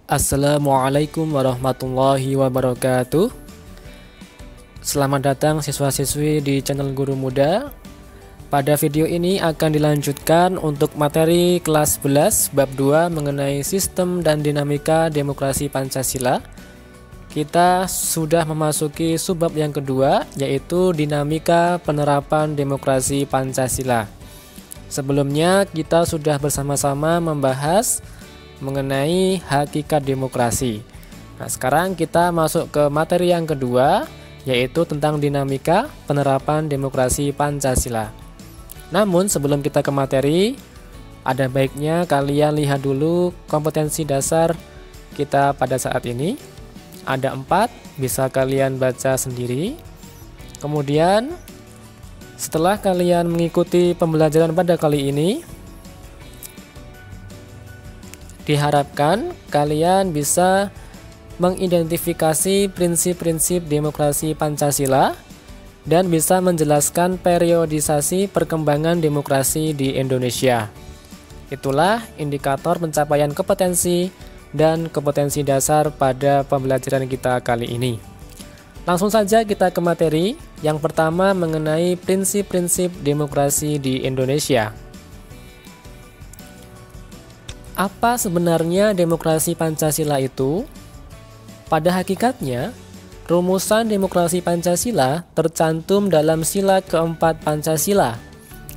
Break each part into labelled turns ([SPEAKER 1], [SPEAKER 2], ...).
[SPEAKER 1] Assalamualaikum warahmatullahi wabarakatuh. Selamat datang siswa-siswi di channel Guru Muda. Pada video ini akan dilanjutkan untuk materi kelas 11 bab 2 mengenai sistem dan dinamika demokrasi Pancasila. Kita sudah memasuki subbab yang kedua, yaitu dinamika penerapan demokrasi Pancasila. Sebelumnya kita sudah bersama-sama membahas mengenai hakikat demokrasi. Nah, sekarang kita masuk ke materi yang kedua, yaitu tentang dinamika penerapan demokrasi Pancasila. Namun sebelum kita ke materi, ada baiknya kalian lihat dulu kompetensi dasar kita pada saat ini. Ada 4, bisa kalian baca sendiri. Kemudian setelah kalian mengikuti pembelajaran pada kali ini, diharapkan kalian bisa mengidentifikasi prinsip-prinsip demokrasi Pancasila dan bisa menjelaskan periodisasi perkembangan demokrasi di Indonesia. Itulah indikator pencapaian kompetensi dan kompetensi dasar pada pembelajaran kita kali ini. Langsung saja kita ke materi. Yang pertama mengenai prinsip-prinsip demokrasi di Indonesia. Apa sebenarnya demokrasi Pancasila itu? Pada hakikatnya, rumusan demokrasi Pancasila tercantum dalam sila keempat Pancasila,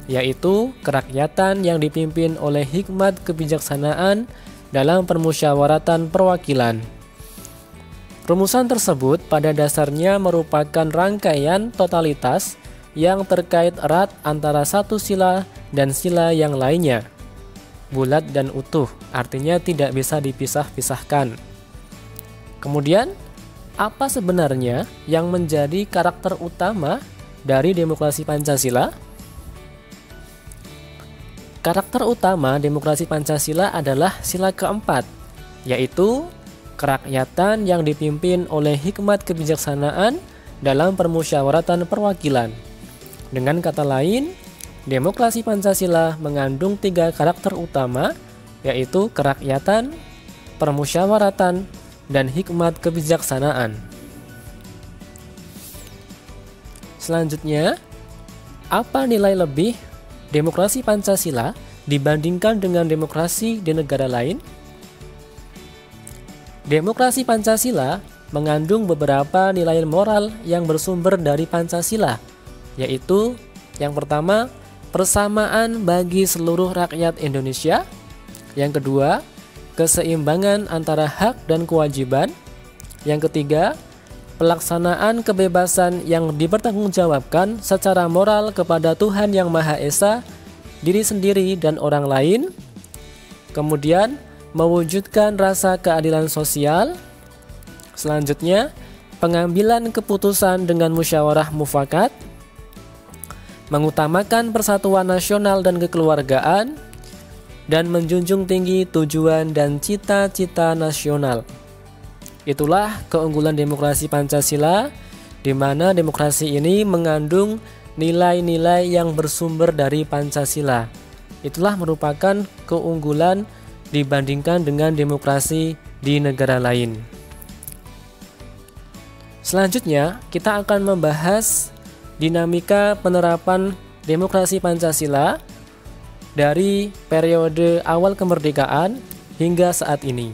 [SPEAKER 1] yaitu kerakyatan yang dipimpin oleh hikmat kebijaksanaan dalam permusyawaratan perwakilan. Rumusan tersebut pada dasarnya merupakan rangkaian totalitas yang terkait erat antara satu sila dan sila yang lainnya. Bulat dan utuh, artinya tidak bisa dipisah-pisahkan. Kemudian, apa sebenarnya yang menjadi karakter utama dari demokrasi Pancasila? Karakter utama demokrasi Pancasila adalah sila keempat, yaitu kerakyatan yang dipimpin oleh hikmat kebijaksanaan dalam permusyawaratan perwakilan. Dengan kata lain, demokrasi Pancasila mengandung 3 karakter utama, yaitu kerakyatan, permusyawaratan, dan hikmat kebijaksanaan. Selanjutnya, apa nilai lebih demokrasi Pancasila dibandingkan dengan demokrasi di negara lain? Demokrasi Pancasila mengandung beberapa nilai moral yang bersumber dari Pancasila, yaitu yang pertama, persamaan bagi seluruh rakyat Indonesia. Yang kedua, keseimbangan antara hak dan kewajiban. Yang ketiga, pelaksanaan kebebasan yang dipertanggungjawabkan secara moral kepada Tuhan Yang Maha Esa, diri sendiri dan orang lain. Kemudian, mewujudkan rasa keadilan sosial. Selanjutnya, pengambilan keputusan dengan musyawarah mufakat, mengutamakan persatuan nasional dan kekeluargaan, dan menjunjung tinggi tujuan dan cita-cita nasional. Itulah keunggulan demokrasi Pancasila, di mana demokrasi ini mengandung nilai-nilai yang bersumber dari Pancasila. Itulah merupakan keunggulan dibandingkan dengan demokrasi di negara lain. Selanjutnya, kita akan membahas dinamika penerapan demokrasi Pancasila dari periode awal kemerdekaan hingga saat ini.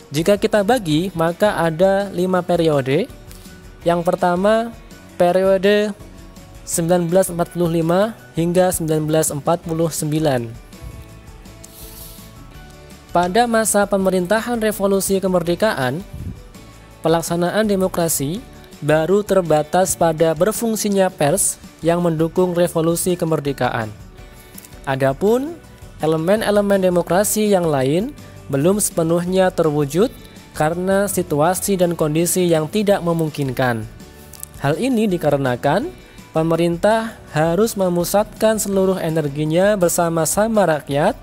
[SPEAKER 1] Jika kita bagi, maka ada 5 periode. Yang pertama, periode 1945 hingga 1949. Pada masa pemerintahan revolusi kemerdekaan, pelaksanaan demokrasi baru terbatas pada berfungsinya pers yang mendukung revolusi kemerdekaan. Adapun elemen-elemen demokrasi yang lain belum sepenuhnya terwujud karena situasi dan kondisi yang tidak memungkinkan. Hal ini dikarenakan pemerintah harus memusatkan seluruh energinya bersama-sama rakyat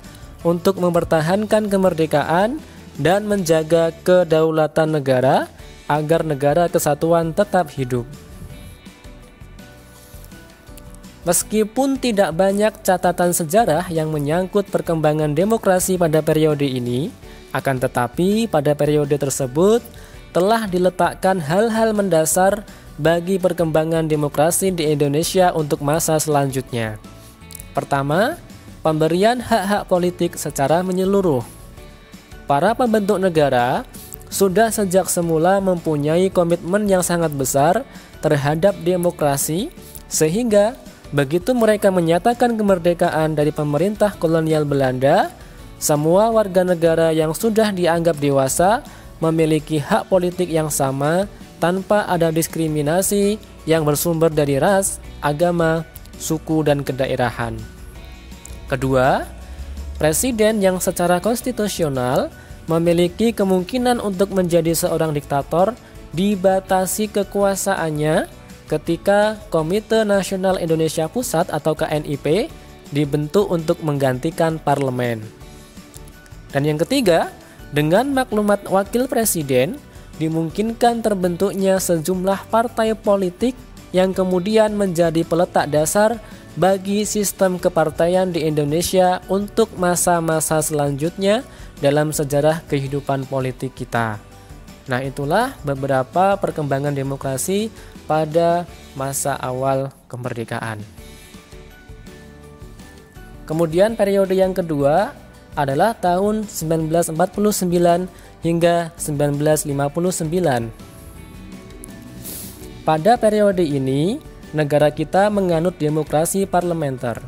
[SPEAKER 1] untuk mempertahankan kemerdekaan dan menjaga kedaulatan negara agar negara kesatuan tetap hidup. Meskipun tidak banyak catatan sejarah yang menyangkut perkembangan demokrasi pada periode ini, Akan tetapi pada periode tersebut telah diletakkan hal-hal mendasar bagi perkembangan demokrasi di Indonesia untuk masa selanjutnya. Pertama, pemberian hak-hak politik secara menyeluruh. Para pembentuk negara sudah sejak semula mempunyai komitmen yang sangat besar terhadap demokrasi, sehingga begitu mereka menyatakan kemerdekaan dari pemerintah kolonial Belanda, semua warga negara yang sudah dianggap dewasa memiliki hak politik yang sama tanpa ada diskriminasi yang bersumber dari ras, agama, suku, dan kedaerahan. Kedua, presiden yang secara konstitusional memiliki kemungkinan untuk menjadi seorang diktator dibatasi kekuasaannya ketika Komite Nasional Indonesia Pusat atau KNIP dibentuk untuk menggantikan parlemen. Dan yang ketiga, dengan maklumat wakil presiden dimungkinkan terbentuknya sejumlah partai politik yang kemudian menjadi peletak dasar bagi sistem kepartaian di Indonesia untuk masa-masa selanjutnya dalam sejarah kehidupan politik kita. Nah, itulah beberapa perkembangan demokrasi pada masa awal kemerdekaan. Kemudian periode yang kedua adalah tahun 1949 hingga 1959. Pada periode ini, negara kita menganut demokrasi parlementer.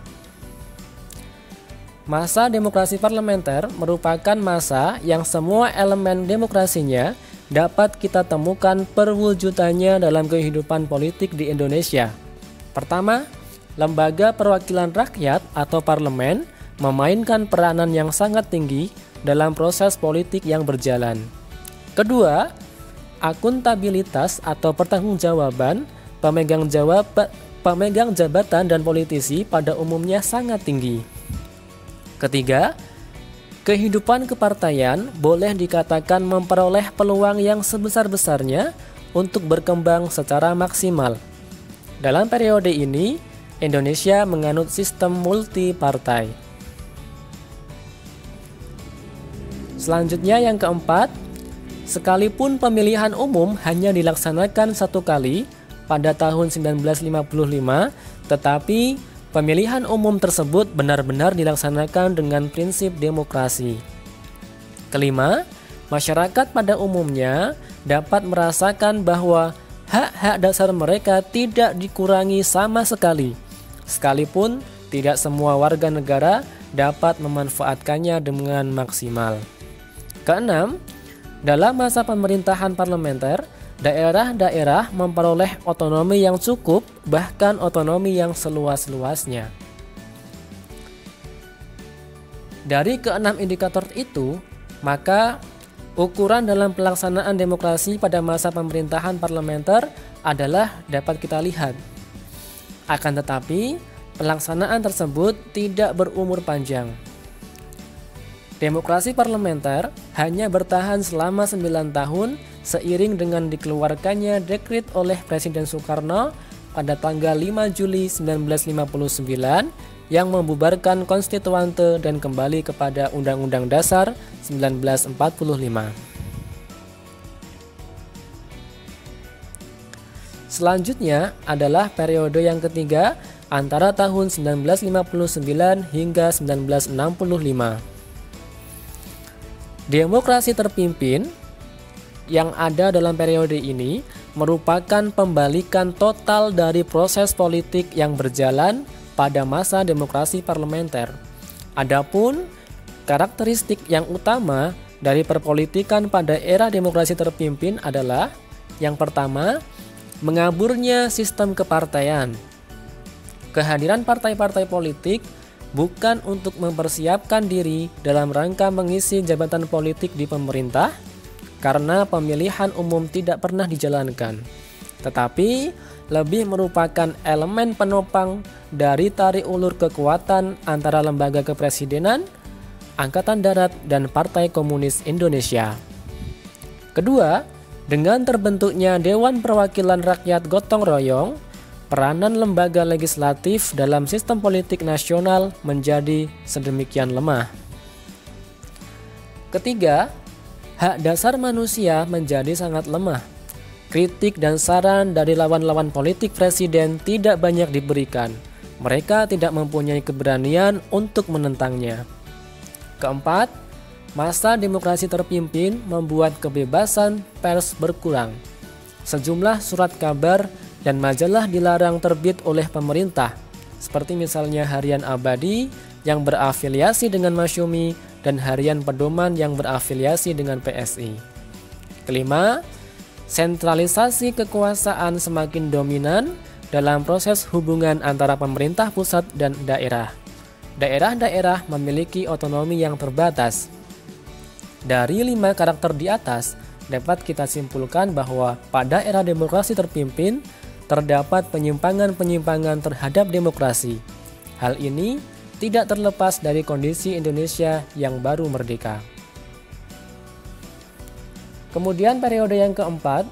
[SPEAKER 1] Masa demokrasi parlementer merupakan masa yang semua elemen demokrasinya dapat kita temukan perwujudannya dalam kehidupan politik di Indonesia. Pertama, lembaga perwakilan rakyat atau parlemen memainkan peranan yang sangat tinggi dalam proses politik yang berjalan. Kedua, akuntabilitas atau pertanggungjawaban pemegang jabatan dan politisi pada umumnya sangat tinggi. Ketiga, kehidupan kepartaian boleh dikatakan memperoleh peluang yang sebesar-besarnya untuk berkembang secara maksimal. Dalam periode ini, Indonesia menganut sistem multi-partai. Selanjutnya yang keempat, sekalipun pemilihan umum hanya dilaksanakan satu kali pada tahun 1955, tetapi pemilihan umum tersebut benar-benar dilaksanakan dengan prinsip demokrasi. Kelima, masyarakat pada umumnya dapat merasakan bahwa hak-hak dasar mereka tidak dikurangi sama sekali, sekalipun tidak semua warga negara dapat memanfaatkannya dengan maksimal. Keenam, dalam masa pemerintahan parlementer, daerah-daerah memperoleh otonomi yang cukup, bahkan otonomi yang seluas-luasnya. Dari keenam indikator itu, maka ukuran dalam pelaksanaan demokrasi pada masa pemerintahan parlementer adalah dapat kita lihat. Akan tetapi, pelaksanaan tersebut tidak berumur panjang. Demokrasi parlementer hanya bertahan selama 9 tahun seiring dengan dikeluarkannya dekret oleh Presiden Soekarno pada tanggal 5 Juli 1959 yang membubarkan konstituante dan kembali kepada Undang-Undang Dasar 1945. Selanjutnya adalah periode yang ketiga antara tahun 1959 hingga 1965. Demokrasi terpimpin yang ada dalam periode ini merupakan pembalikan total dari proses politik yang berjalan pada masa demokrasi parlementer. Adapun karakteristik yang utama dari perpolitikan pada era demokrasi terpimpin adalah yang pertama, mengaburnya sistem kepartaian. Kehadiran partai-partai politik bukan untuk mempersiapkan diri dalam rangka mengisi jabatan politik di pemerintah, karena pemilihan umum tidak pernah dijalankan, tetapi lebih merupakan elemen penopang dari tarik ulur kekuatan antara lembaga kepresidenan, Angkatan Darat, dan Partai Komunis Indonesia. Kedua, dengan terbentuknya Dewan Perwakilan Rakyat Gotong Royong, peranan lembaga legislatif dalam sistem politik nasional menjadi sedemikian lemah. Ketiga, hak dasar manusia menjadi sangat lemah. Kritik dan saran dari lawan-lawan politik presiden tidak banyak diberikan. Mereka tidak mempunyai keberanian untuk menentangnya. Keempat, masa demokrasi terpimpin membuat kebebasan pers berkurang. Sejumlah surat kabar dan majalah dilarang terbit oleh pemerintah, seperti misalnya Harian Abadi yang berafiliasi dengan Masyumi dan Harian Pedoman yang berafiliasi dengan PSI. Kelima, sentralisasi kekuasaan semakin dominan dalam proses hubungan antara pemerintah pusat dan daerah. Daerah-daerah memiliki otonomi yang terbatas. Dari 5 karakter di atas, dapat kita simpulkan bahwa pada era demokrasi terpimpin, terdapat penyimpangan-penyimpangan terhadap demokrasi. Hal ini tidak terlepas dari kondisi Indonesia yang baru merdeka. Kemudian periode yang keempat,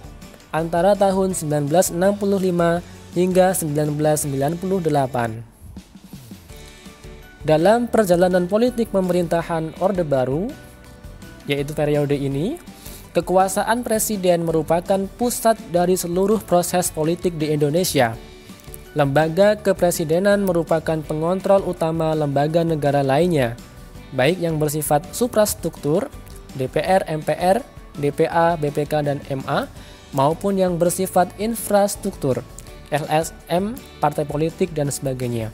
[SPEAKER 1] antara tahun 1965 hingga 1998. Dalam perjalanan politik pemerintahan Orde Baru, yaitu periode ini, kekuasaan presiden merupakan pusat dari seluruh proses politik di Indonesia. Lembaga kepresidenan merupakan pengontrol utama lembaga negara lainnya, baik yang bersifat suprastruktur, DPR, MPR, DPA, BPK, dan MA, maupun yang bersifat infrastruktur, LSM, partai politik, dan sebagainya.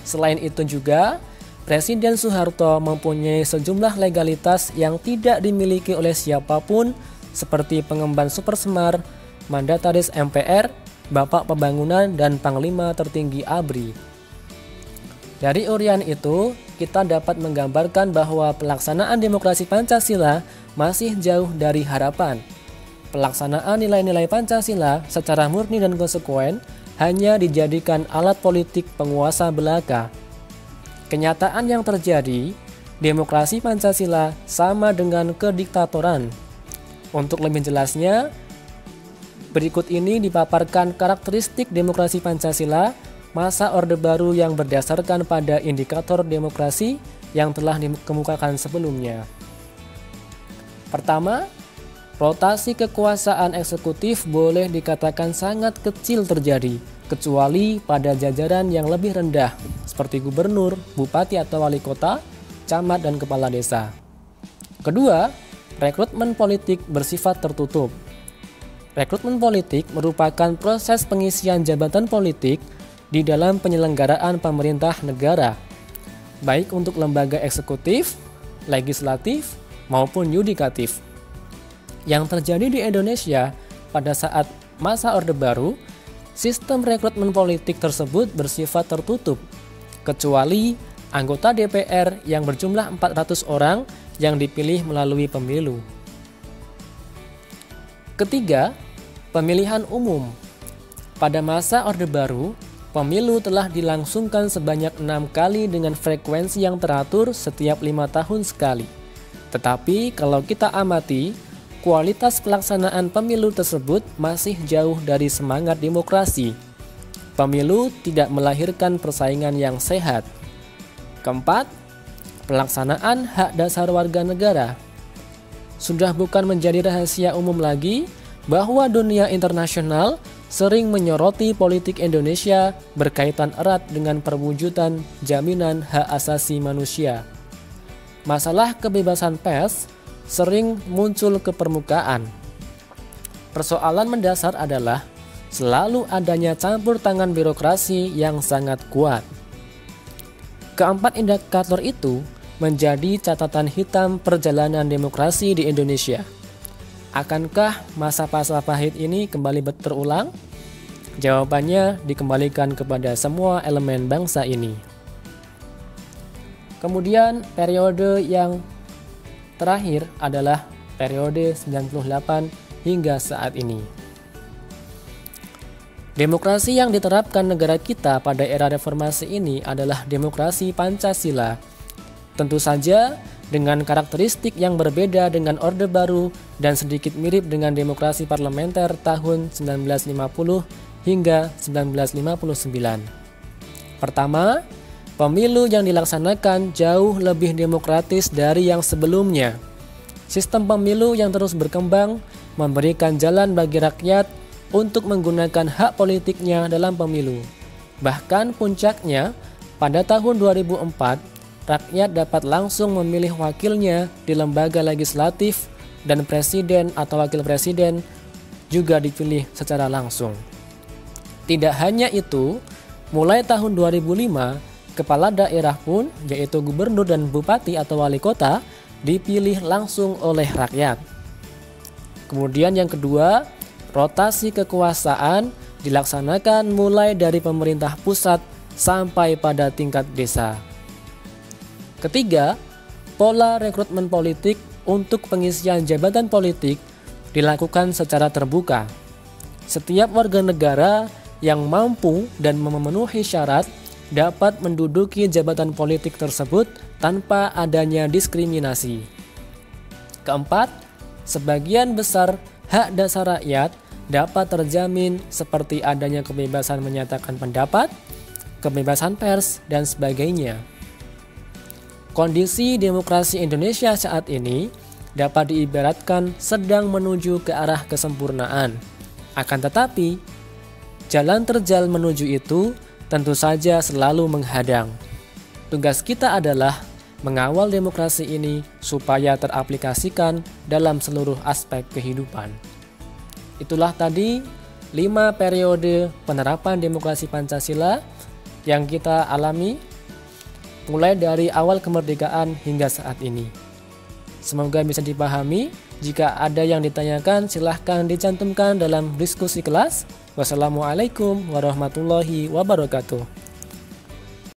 [SPEAKER 1] Selain itu juga, Presiden Soeharto mempunyai sejumlah legalitas yang tidak dimiliki oleh siapapun, seperti pengemban supersemar, mandataris MPR, Bapak Pembangunan, dan Panglima Tertinggi ABRI. Dari urian itu, kita dapat menggambarkan bahwa pelaksanaan demokrasi Pancasila masih jauh dari harapan. Pelaksanaan nilai-nilai Pancasila secara murni dan konsekuen hanya dijadikan alat politik penguasa belaka. Kenyataan yang terjadi, demokrasi Pancasila sama dengan kediktatoran. Untuk lebih jelasnya, berikut ini dipaparkan karakteristik demokrasi Pancasila masa Orde Baru yang berdasarkan pada indikator demokrasi yang telah dikemukakan sebelumnya. Pertama, rotasi kekuasaan eksekutif boleh dikatakan sangat kecil terjadi, kecuali pada jajaran yang lebih rendah, seperti gubernur, bupati atau wali kota, camat, dan kepala desa. Kedua, rekrutmen politik bersifat tertutup. Rekrutmen politik merupakan proses pengisian jabatan politik di dalam penyelenggaraan pemerintah negara, baik untuk lembaga eksekutif, legislatif, maupun yudikatif. Yang terjadi di Indonesia pada saat masa Orde Baru, sistem rekrutmen politik tersebut bersifat tertutup, kecuali anggota DPR yang berjumlah 400 orang yang dipilih melalui pemilu. Ketiga, pemilihan umum. Pada masa Orde Baru, pemilu telah dilangsungkan sebanyak 6 kali dengan frekuensi yang teratur setiap 5 tahun sekali. Tetapi kalau kita amati, kualitas pelaksanaan pemilu tersebut masih jauh dari semangat demokrasi. Pemilu tidak melahirkan persaingan yang sehat. Keempat, pelaksanaan hak dasar warga negara. Sudah bukan menjadi rahasia umum lagi bahwa dunia internasional sering menyoroti politik Indonesia berkaitan erat dengan perwujudan jaminan hak asasi manusia. Masalah kebebasan pers sering muncul ke permukaan. Persoalan mendasar adalah selalu adanya campur tangan birokrasi yang sangat kuat. Keempat indikator itu menjadi catatan hitam perjalanan demokrasi di Indonesia. Akankah masa Pasca-Pahit ini kembali terulang? Jawabannya dikembalikan kepada semua elemen bangsa ini. Kemudian periode yang terakhir adalah periode 98 hingga saat ini. Demokrasi yang diterapkan negara kita pada era reformasi ini adalah demokrasi Pancasila. Tentu saja dengan karakteristik yang berbeda dengan Orde Baru dan sedikit mirip dengan demokrasi parlementer tahun 1950 hingga 1959. Pertama, Pemilu yang dilaksanakan jauh lebih demokratis dari yang sebelumnya. Sistem pemilu yang terus berkembang memberikan jalan bagi rakyat untuk menggunakan hak politiknya dalam pemilu. Bahkan puncaknya, pada tahun 2004, rakyat dapat langsung memilih wakilnya di lembaga legislatif dan presiden atau wakil presiden juga dipilih secara langsung. Tidak hanya itu, mulai tahun 2005, kepala daerah pun, yaitu gubernur dan bupati atau wali kota, dipilih langsung oleh rakyat. Kemudian yang kedua, rotasi kekuasaan dilaksanakan mulai dari pemerintah pusat sampai pada tingkat desa. Ketiga, pola rekrutmen politik untuk pengisian jabatan politik dilakukan secara terbuka. Setiap warga negara yang mampu dan memenuhi syarat dapat menduduki jabatan politik tersebut tanpa adanya diskriminasi. Keempat, sebagian besar hak dasar rakyat dapat terjamin seperti adanya kebebasan menyatakan pendapat, kebebasan pers, dan sebagainya. Kondisi demokrasi Indonesia saat ini dapat diibaratkan sedang menuju ke arah kesempurnaan. Akan tetapi, jalan terjal menuju itu tentu saja selalu menghadang. Tugas kita adalah mengawal demokrasi ini supaya teraplikasikan dalam seluruh aspek kehidupan. Itulah tadi 5 periode penerapan demokrasi Pancasila yang kita alami mulai dari awal kemerdekaan hingga saat ini. Semoga bisa dipahami. Jika ada yang ditanyakan, silahkan dicantumkan dalam diskusi kelas. Wassalamualaikum warahmatullahi wabarakatuh.